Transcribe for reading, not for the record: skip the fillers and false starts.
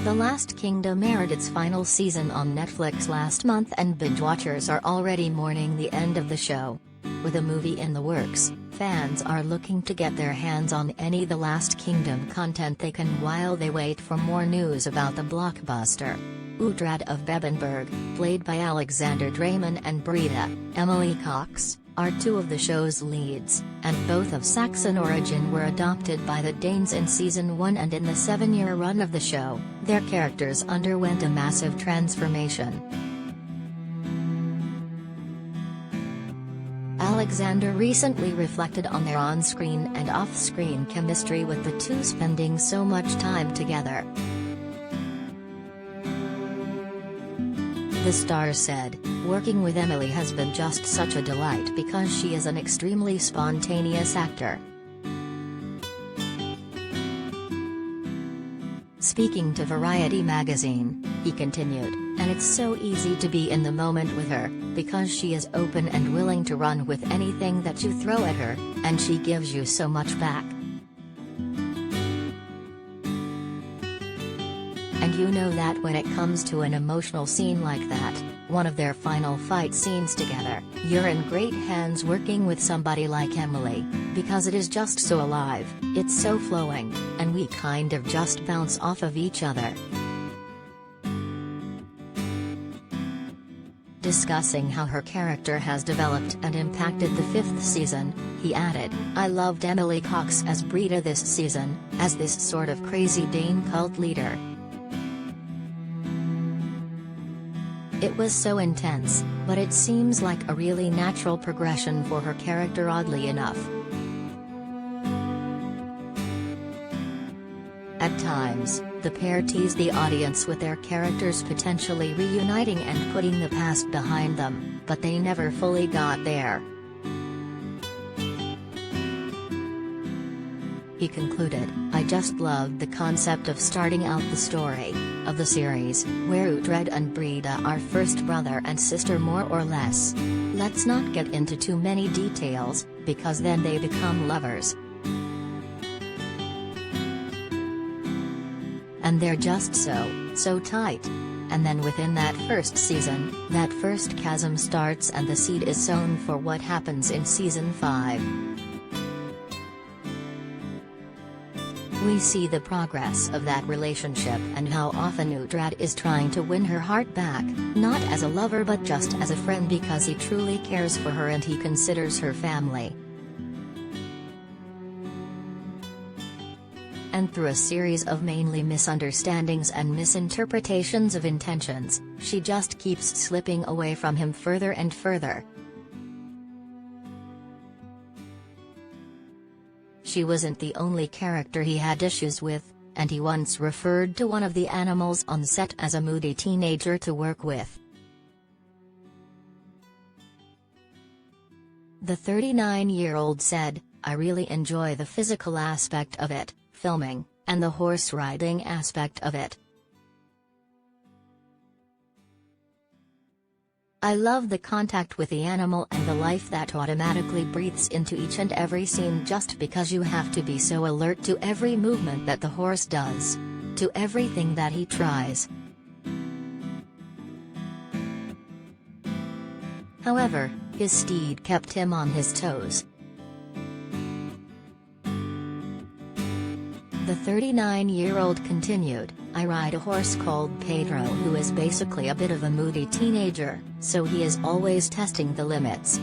The Last Kingdom aired its final season on Netflix last month, and binge-watchers are already mourning the end of the show. With a movie in the works, fans are looking to get their hands on any The Last Kingdom content they can while they wait for more news about the blockbuster. Uhtred of Bebbanburg, played by Alexander Dreymon and Brida, Emily Cox, are two of the show's leads, and both of Saxon origin were adopted by the Danes in Season 1, and in the 7-year run of the show, their characters underwent a massive transformation. Alexander recently reflected on their on-screen and off-screen chemistry, with the two spending so much time together. The star said, "Working with Emily has been just such a delight because she is an extremely spontaneous actor." Speaking to Variety magazine, he continued, "And it's so easy to be in the moment with her, because she is open and willing to run with anything that you throw at her, and she gives you so much back. And you know that when it comes to an emotional scene like that, one of their final fight scenes together, you're in great hands working with somebody like Emily, because it is just so alive, it's so flowing, and we kind of just bounce off of each other." Discussing how her character has developed and impacted the 5th season, he added, "I loved Emily Cox as Brida this season, as this sort of crazy Dane cult leader. It was so intense, but it seems like a really natural progression for her character, oddly enough. At times, the pair tease the audience with their characters potentially reuniting and putting the past behind them, but they never fully got there." He concluded, "I just loved the concept of starting out the story of the series, where Uhtred and Brida are first brother and sister more or less. Let's not get into too many details, because then they become lovers. And they're just so tight. And then within that first season, that first chasm starts and the seed is sown for what happens in Season 5. We see the progress of that relationship and how often Uhtred is trying to win her heart back, not as a lover but just as a friend, because he truly cares for her and he considers her family. And through a series of mainly misunderstandings and misinterpretations of intentions, she just keeps slipping away from him further and further. She wasn't the only character he had issues with, and he once referred to one of the animals on set as a moody teenager to work with." The 39-year-old said, "I really enjoy the physical aspect of it, filming, and the horse riding aspect of it. I love the contact with the animal and the life that automatically breathes into each and every scene, just because you have to be so alert to every movement that the horse does, to everything that he tries. However, his steed kept him on his toes." The 39-year-old continued, "I ride a horse called Pedro who is basically a bit of a moody teenager, so he is always testing the limits.